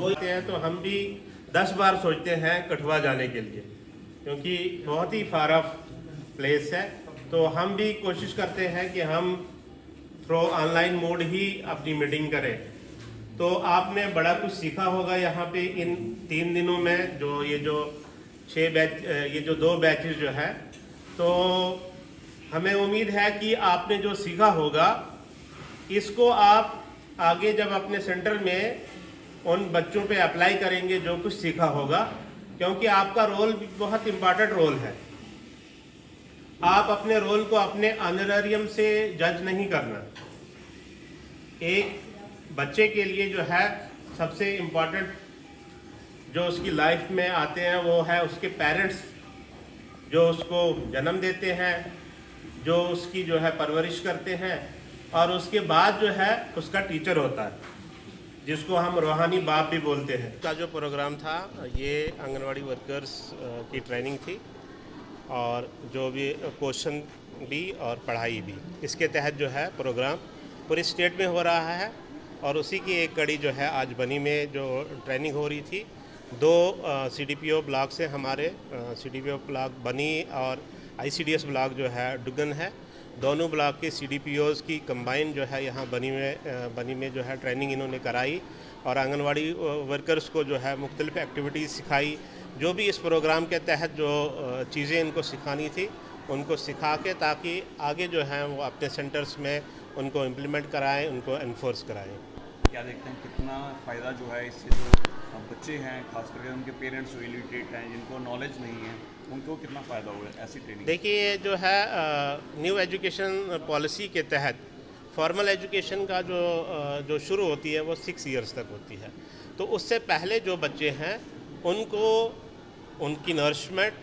सोचते हैं तो हम भी 10 बार सोचते हैं कठुआ जाने के लिए, क्योंकि बहुत ही फार ऑफ प्लेस है। तो हम भी कोशिश करते हैं कि हम थ्रू ऑनलाइन मोड ही अपनी मीटिंग करें। तो आपने बड़ा कुछ सीखा होगा यहाँ पे इन 3 दिनों में, जो ये जो 2 बैचेस जो है। तो हमें उम्मीद है कि आपने जो सीखा होगा इसको आप आगे जब अपने सेंटर में उन बच्चों पे अप्लाई करेंगे जो कुछ सीखा होगा, क्योंकि आपका रोल भी बहुत इम्पॉर्टेंट रोल है। आप अपने रोल को अपने ऑनरेरियम से जज नहीं करना। एक बच्चे के लिए जो है सबसे इम्पॉर्टेंट जो उसकी लाइफ में आते हैं वो है उसके पेरेंट्स, जो उसको जन्म देते हैं, जो उसकी जो है परवरिश करते हैं, और उसके बाद जो है उसका टीचर होता है, जिसको हम रूहानी बाप भी बोलते हैं। का जो प्रोग्राम था ये आंगनवाड़ी वर्कर्स की ट्रेनिंग थी, और जो भी क्वेश्चन भी और पढ़ाई भी, इसके तहत जो है प्रोग्राम पूरे स्टेट में हो रहा है। और उसी की एक कड़ी जो है आज बनी में जो ट्रेनिंग हो रही थी, 2 CDPO ब्लॉक से हमारे CDPO ब्लॉक बनी और ICDS ब्लॉक जो है डुगन है, दोनों ब्लॉक के CDPOs की कंबाइन जो है यहाँ बनी में जो है ट्रेनिंग इन्होंने कराई, और आंगनवाड़ी वर्कर्स को जो है मुख्तलिफ एक्टिविटीज़ सिखाई। जो भी इस प्रोग्राम के तहत जो चीज़ें इनको सिखानी थी उनको सिखा के, ताकि आगे जो है वो अपने सेंटर्स में उनको इम्प्लीमेंट कराएं, उनको एनफोर्स कराएं। क्या देखते हैं कितना फ़ायदा जो है इससे, जो बच्चे हैं खास करके उनके पेरेंट्स जो इलिटरेट हैं, जिनको नॉलेज नहीं है, उनको कितना फ़ायदा हुआ है ऐसी ट्रेनिंग? देखिए, जो है न्यू एजुकेशन पॉलिसी के तहत फॉर्मल एजुकेशन का जो शुरू होती है वो 6 इयर्स तक होती है। तो उससे पहले जो बच्चे हैं उनको उनकी नरिशमेंट,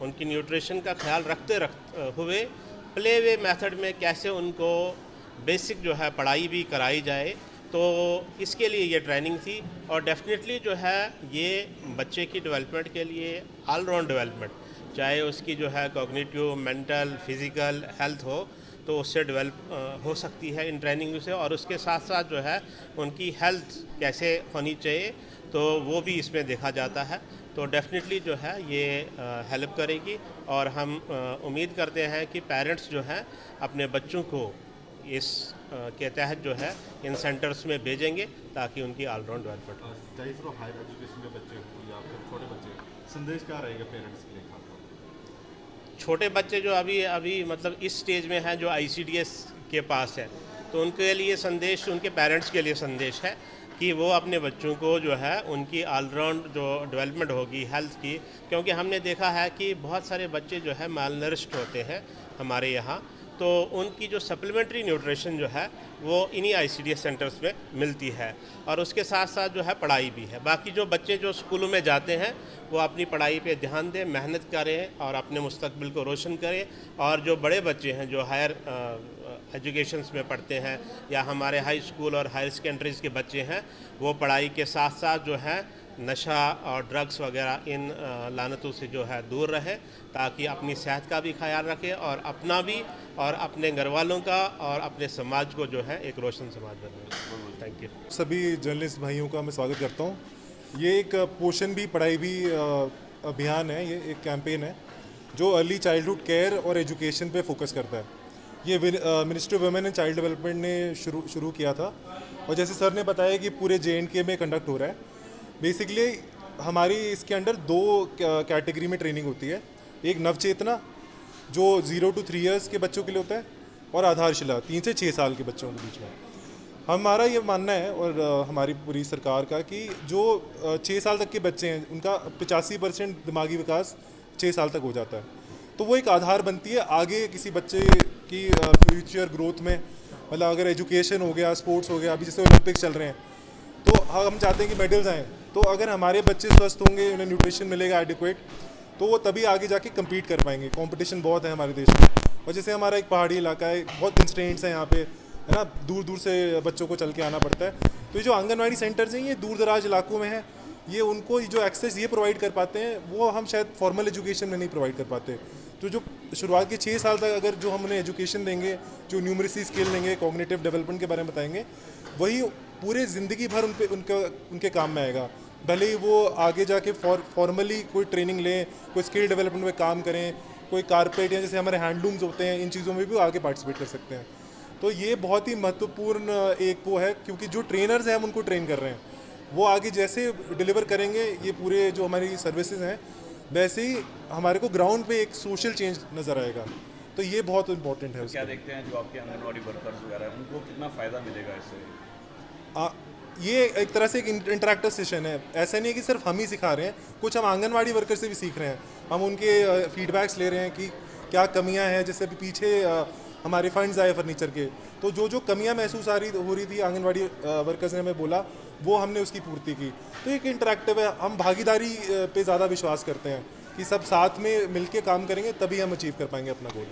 उनकी न्यूट्रिशन का ख्याल रखते हुए प्ले वे मेथड में कैसे उनको बेसिक जो है पढ़ाई भी कराई जाए, तो इसके लिए ये ट्रेनिंग थी। और डेफिनेटली जो है ये बच्चे की डेवलपमेंट के लिए ऑल राउंड डेवलपमेंट, चाहे उसकी जो है कॉग्निटिव, मेंटल, फिज़िकल हेल्थ हो, तो उससे डेवलप हो सकती है इन ट्रेनिंग से। और उसके साथ साथ जो है उनकी हेल्थ कैसे होनी चाहिए, तो वो भी इसमें देखा जाता है। तो डेफिनेटली जो है ये हेल्प करेगी, और हम उम्मीद करते हैं कि पेरेंट्स जो हैं अपने बच्चों को इस के तहत जो है इन सेंटर्स में भेजेंगे, ताकि उनकी ऑलराउंड डेवलपमेंट हो। चाहे सिर्फ हायर एजुकेशन के बच्चे या फिर छोटे बच्चे, संदेश क्या रहेगा पेरेंट्स के लिए खासतौर? छोटे बच्चे जो अभी मतलब इस स्टेज में हैं, जो ICDS के पास है, तो उनके लिए संदेश, उनके पेरेंट्स के लिए संदेश है कि वो अपने बच्चों को जो है उनकी ऑलराउंड जो डेवलपमेंट होगी हेल्थ की, क्योंकि हमने देखा है कि बहुत सारे बच्चे जो है मालनरिश्ड होते हैं हमारे यहाँ, तो उनकी जो सप्लीमेंट्री न्यूट्रिशन जो है वो इन्हीं ICDS सेंटर्स में मिलती है। और उसके साथ साथ जो है पढ़ाई भी है। बाकी जो बच्चे जो स्कूलों में जाते हैं वो अपनी पढ़ाई पे ध्यान दें, मेहनत करें और अपने मुस्तकबिल को रोशन करें। और जो बड़े बच्चे हैं जो हायर एजुकेशंस में पढ़ते हैं, या हमारे हाई स्कूल और हायर सेकेंडरीज़ के बच्चे हैं, वो पढ़ाई के साथ साथ जो है नशा और ड्रग्स वगैरह इन लानतों से जो है दूर रहे, ताकि अपनी सेहत का भी ख्याल रखें और अपना भी और अपने घर वालों का और अपने समाज को जो है एक रोशन समाज बनाए। Thank you. सभी जर्नलिस्ट भाइयों का मैं स्वागत करता हूँ। ये एक पोषण भी पढ़ाई भी अभियान है, ये एक कैंपेन है जो अर्ली चाइल्डहुड केयर और एजुकेशन पे फोकस करता है। ये ministry of women and child development ने शुरू किया था, और जैसे सर ने बताया कि पूरे JNK में कंडक्ट हो रहा है। बेसिकली हमारी इसके अंडर 2 कैटेगरी में ट्रेनिंग होती है। एक नवचेतना जो 0 to 3 इयर्स के बच्चों के लिए होता है, और आधारशिला 3 से 6 साल के बच्चों के बीच में। हमारा ये मानना है और हमारी पूरी सरकार का कि जो 6 साल तक के बच्चे हैं उनका 85% दिमागी विकास 6 साल तक हो जाता है। तो वो एक आधार बनती है आगे किसी बच्चे की फ्यूचर ग्रोथ में। मतलब अगर एजुकेशन हो गया, स्पोर्ट्स हो गया, अभी जैसे ओलंपिक्स चल रहे हैं, तो हम चाहते हैं कि मेडल्स आएँ। तो अगर हमारे बच्चे स्वस्थ होंगे, उन्हें न्यूट्रिशन मिलेगा एडिक्वेट, तो वो तभी आगे जाके कम्पीट कर पाएंगे। कंपटीशन बहुत है हमारे देश में, और जैसे हमारा एक पहाड़ी इलाका है, बहुत कंस्ट्रेंट्स हैं यहाँ पे, है ना, दूर दूर से बच्चों को चल के आना पड़ता है। तो ये जो आंगनवाड़ी सेंटर्स हैं ये दूर दराज इलाकों में हैं, ये उनको जो एक्सेस ये प्रोवाइड कर पाते हैं वो हम शायद फॉर्मल एजुकेशन में नहीं प्रोवाइड कर पाते। तो जो शुरुआत के 6 साल तक अगर जो हम उन्हें एजुकेशन देंगे, जो न्यूमरेसी स्किल देंगे, कॉग्निटिव डेवलपमेंट के बारे में बताएंगे, वही पूरे ज़िंदगी भर उनके काम में आएगा। भले ही वो आगे जाके फॉर्मली कोई ट्रेनिंग लें, कोई स्किल डेवलपमेंट में काम करें, कोई कारपेट या जैसे हमारे हैंडलूम्स होते हैं, इन चीज़ों में भी आगे पार्टिसिपेट कर सकते हैं। तो ये बहुत ही महत्वपूर्ण एक वो है, क्योंकि जो ट्रेनर्स हैं हम उनको ट्रेन कर रहे हैं, वो आगे जैसे डिलीवर करेंगे ये पूरे जो हमारी सर्विसेज हैं, वैसे ही हमारे को ग्राउंड पे एक सोशल चेंज नज़र आएगा। तो ये बहुत इंपॉर्टेंट है। क्या देखते हैं जो आपके आंगनवाड़ी वर्कर्स वगैरह हैं उनको कितना फ़ायदा मिलेगा इससे? ये एक तरह से एक इंटरेक्टिव सेशन है। ऐसा नहीं है कि सिर्फ हम ही सिखा रहे हैं, कुछ हम आंगनवाड़ी वर्कर से भी सीख रहे हैं। हम उनके फीडबैक्स ले रहे हैं कि क्या कमियां हैं। जैसे अभी पीछे हमारे फंड्स आए फर्नीचर के, तो जो कमियां महसूस हो रही थी आंगनवाड़ी वर्कर्स ने हमें बोला, वो हमने उसकी पूर्ति की। तो एक इंटरेक्टिव है। हम भागीदारी पे ज़्यादा विश्वास करते हैं कि सब साथ में मिलके काम करेंगे तभी हम अचीव कर पाएंगे अपना गोल।